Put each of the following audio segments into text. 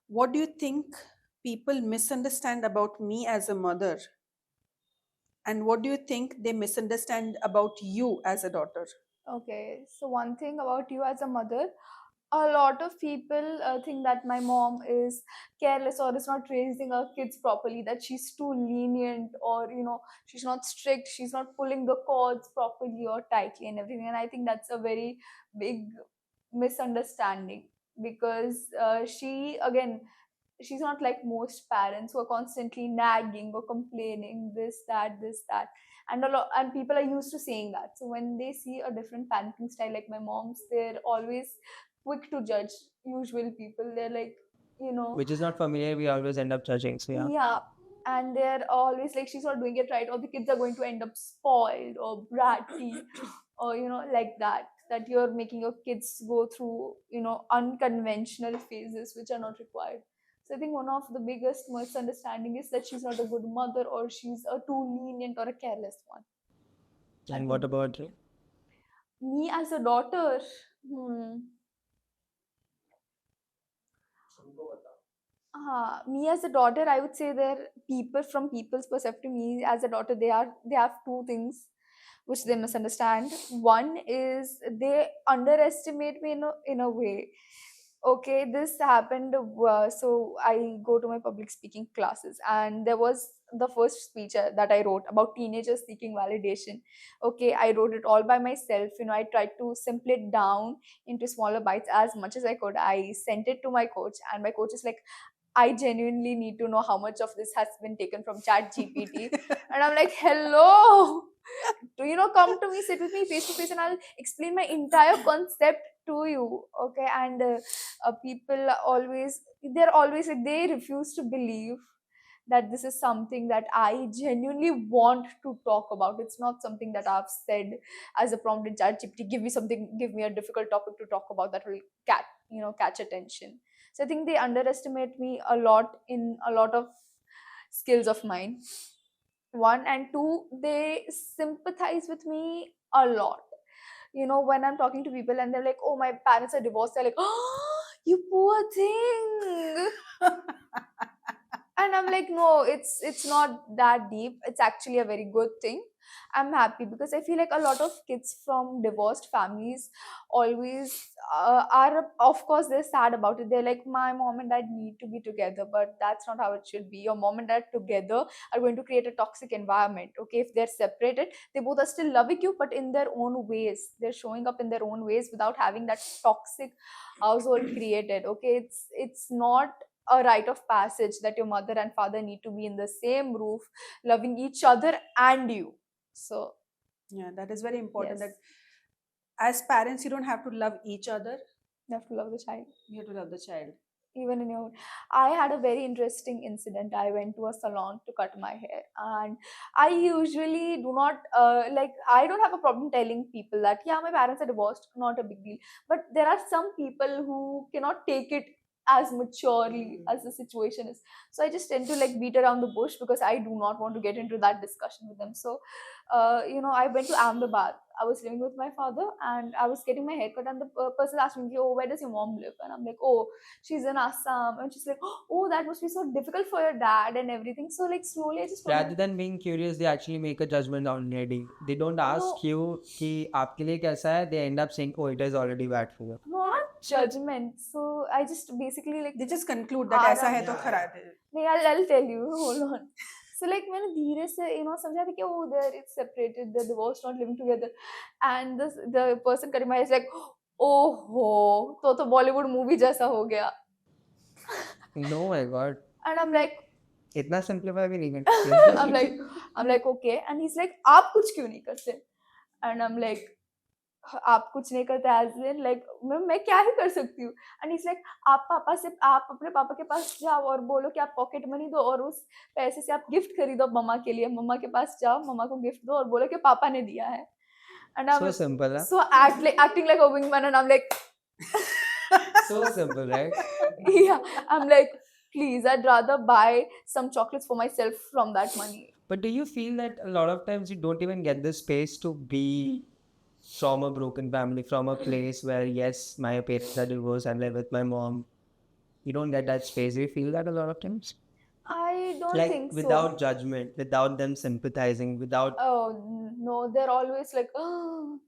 What do you think people misunderstand about me as a mother? And what do you think they misunderstand about you as a daughter? Okay, so one thing about you as a mother, a lot of people think that my mom is careless or is not raising her kids properly, that she's too lenient, or she's not strict, she's not pulling the cords properly or tightly and everything. And I think that's a very big misunderstanding, because she, again, she's not like most parents who are constantly nagging or complaining this that, and a lot, and people are used to saying that. So when they see a different parenting style like my mom's, they're always quick to judge usual people. They're like, you know Which is not familiar, we always end up judging. So yeah. yeah, and they're always like, she's not doing it right, or the kids are going to end up spoiled or bratty, or like that you're making your kids go through unconventional phases which are not required. So I think one of the biggest misunderstanding is that she's not a good mother, or she's a too lenient or a careless one. I And what think about you? me as a daughter, hmm, me as a daughter, I would say there people, from people's perspective, me as a daughter, they have two things which they misunderstand. One is they underestimate me in a way. Okay, this happened. So I go to my public speaking classes, and there was the first speech that I wrote about teenagers seeking validation. Okay, I wrote it all by myself. I tried to simple it down into smaller bites as much as I could. I sent it to my coach, and my coach is like, I genuinely need to know how much of this has been taken from Chat GPT. And I'm like, hello, do come to me, sit with me face to face, and I'll explain my entire concept to you. Okay, and people always, they're always like, they refuse to believe that this is something that I genuinely want to talk about. It's not something that I've said as a prompt in Chat GPT. Give me something, give me a difficult topic to talk about that will catch attention. So I think they underestimate me a lot in a lot of skills of mine. One, and two, they sympathize with me a lot. When I'm talking to people and they're like, oh, my parents are divorced, they're like, oh, you poor thing. And I'm like, no, it's not that deep, it's actually a very good thing. I'm happy because I feel like a lot of kids from divorced families always are, of course, they're sad about it. They're like, my mom and dad need to be together, but that's not how it should be. Your mom and dad together are going to create a toxic environment. Okay, if they're separated, they both are still loving you, but in their own ways, they're showing up in their own ways without having that toxic household created. Okay, it's not a rite of passage that your mother and father need to be in the same roof, loving each other and you. So Yeah, that is very important, that yes, as parents, you don't have to love each other, you have to love the child. you have to love the child. Even in your, I had a very interesting incident. I went to a salon to cut my hair, and I usually do not like, I don't have a problem telling people that, yeah, my parents are divorced, not a big deal. But there are some people who cannot take it as maturely as the situation is. So I just tend to like beat around the bush, because I do not want to get into that discussion with them. So I went to Ahmedabad. I was living with my father, and I was getting my haircut, and the person asked me, oh, where does your mom live? And I'm like, oh, she's in Assam. And she's like, oh, that must be so difficult for your dad and everything. So like slowly I just told Rather her, than being curious, they actually make a judgment already. They don't ask no, you कि आपके लिए कैसा है. They end up saying, oh, it is already bad for you. not judgment. So I just basically like, They just conclude that ऐसा है तो खराब है. नहीं, I'll tell you, hold on. So like मैंने धीरे से समझा था कि oh, they're it's separated, they're divorced, not living together. And the person cutting my hair is like, oh ho, तो बॉलीवुड मूवी जैसा हो गया. No, my God. And I'm like, इतना simplify भी नहीं कर I'm like, okay. And he's like, आप कुछ क्यों नहीं करते? And I'm like, आप कुछ नहीं करते एज इन लाइक, मैं क्या ही कर सकती हूँ? एंड इट्स लाइक, आप अपने पापा के पास जाओ और बोलो कि आप पॉकेट मनी दो, और उस पैसे से आप गिफ्ट खरीदो मम्मा के लिए, मम्मा के पास जाओ, मम्मा को गिफ्ट दो और बोलो कि पापा ने दिया है. And I So simple, huh? So acting like a wingman, and I'm like, So simple, right? yeah, I'm like, please, I'd rather buy some chocolates for myself from that money. But do you feel that a lot of times you don't even get the space to be from a broken family, from a place where, yes, my parents are divorced and live with my mom? You don't get that space. Do you feel that a lot of times? I don't Like think so. without judgment, without them sympathizing, without Oh no, they're always like, oh,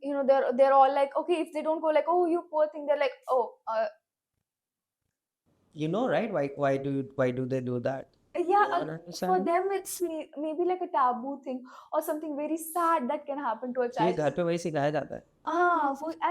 they're all like, okay, if they don't go like, oh, you poor thing, they're like, oh, right? Why do they do that? yeah. You don't For understand? them, it's maybe like a taboo thing or something very sad that can happen to a ये child. घर पे वही सिखाया जाता है.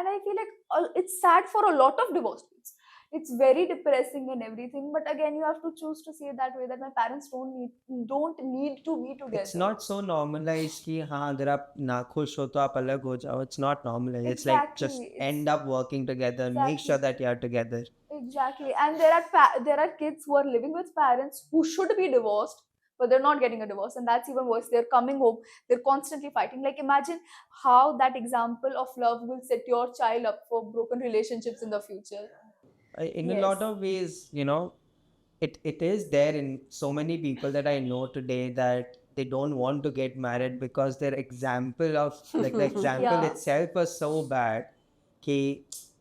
And I feel like it's sad for a lot of divorced kids. It's very depressing and everything, but again, you have to choose to see it that way that my parents don't need to be together. It's not so normalized कि हाँ अगर आप नाखुश हो तो आप अलग हो जाओ. It's not normalized. It's like just Exactly. end up working together. Make sure that you are together. Exactly, and there are kids who are living with parents who should be divorced, but they're not getting a divorce, and that's even worse. They're coming home, they're constantly fighting. Like imagine how that example of love will set your child up for broken relationships in the future. In a lot Yes. of ways, it is there in so many people that I know today that they don't want to get married because their example of like the example Yeah. itself was so bad.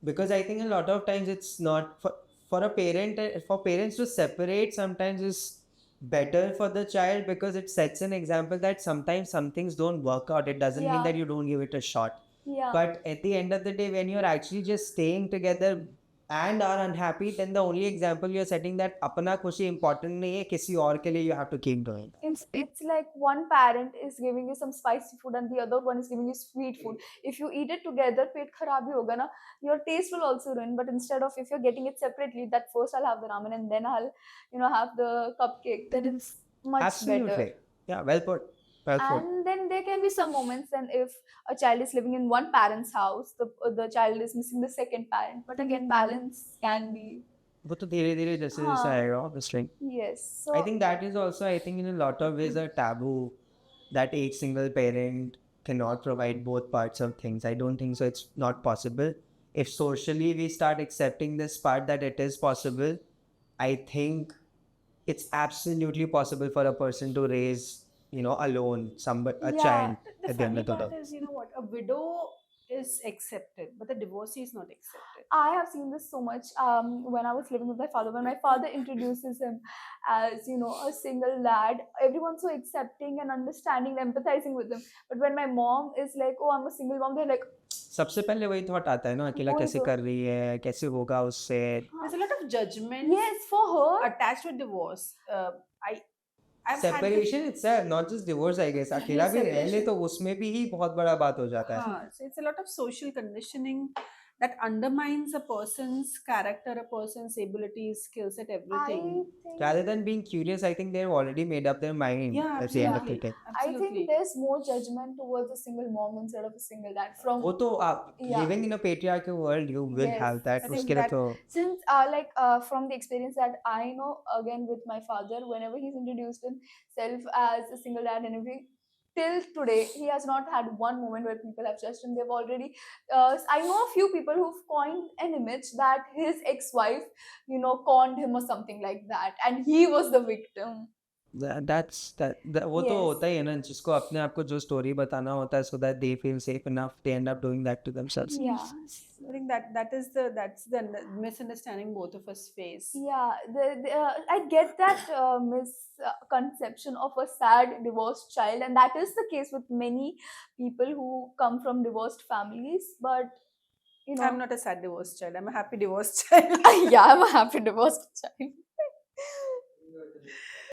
Because I think a lot of times it's not for a parent for parents to separate sometimes is better for the child because it sets an example that sometimes some things don't work out. It doesn't mean Yeah. that you don't give it a shot. Yeah. But at the end of the day, when you're actually just staying together and are unhappy, then the only example you're setting that अपना खुशी important नहीं है किसी और के लिए you have to keep doing. It's like one parent is giving you some spicy food and the other one is giving you sweet food. If you eat it together, पेट खराब ही होगा ना. Your taste will also ruin. But instead of if you're getting it separately, that first I'll have the ramen and then I'll have the cupcake. Then it's much Absolutely. better. Yeah, well put. Well put. And then there can be some moments then if a child is living in one parent's house, the child is missing the second parent. But again, balance can be. वो तो धीरे धीरे जैसे जैसे हाँ. आएगा obviously. Yes. So I think that is also, I think, in a lot of ways a taboo that a single parent cannot provide both parts of things. I don't think so. It's not possible. If socially we start accepting this part that it is possible, I think it's absolutely possible for a person to raise, alone a Yeah. child The at the end funny of the part day. is, you know what, a widow is accepted, but the divorcee is not accepted. I have seen this so much when I was living with my father. When my father introduces him as, a single lad, everyone's so accepting and understanding, empathizing with him. But when my mom is like, oh, I'm a single mom, they're like, सबसे पहले वही thought आता है ना अकेला वही कैसे तो. कर रही है कैसे होगा उससे. There's a lot of judgment yes, for her. attached with divorce. I've had this, separation itself, not just divorce, I guess. अकेला भी रह ले तो उसमें भी ही बहुत बड़ा बात हो जाता है. so it's a lot of social conditioning that undermines a person's character, a person's abilities, skill set, everything. I think, Rather than being curious, I think they've already made up their mind Yeah, at the end of the absolutely. day. I think Absolutely. there's more judgment towards a single mom instead of a single dad. From वो तो आप Yeah. living in a patriarchal world, you will Yes, have that. I think उसके लिए that- तो since from the experience that I know, again with my father, whenever he's introduced himself as a single dad and everything, till today he has not had one moment where people have judged him. They've already I know a few people who've coined an image that his ex-wife conned him or something like that and he was the victim. वो तो Yes. होता ही है ना जिसको अपने आप को जो स्टोरी बताना होता है so that they feel safe enough, they end up doing that to themselves. Yeah. I think that's the misunderstanding both of us face. Yeah, I get that misconception of a sad divorced child, and that is the case with many people who come from divorced families. But I'm not a sad divorced child. I'm a happy divorced child. yeah, I'm a happy divorced child.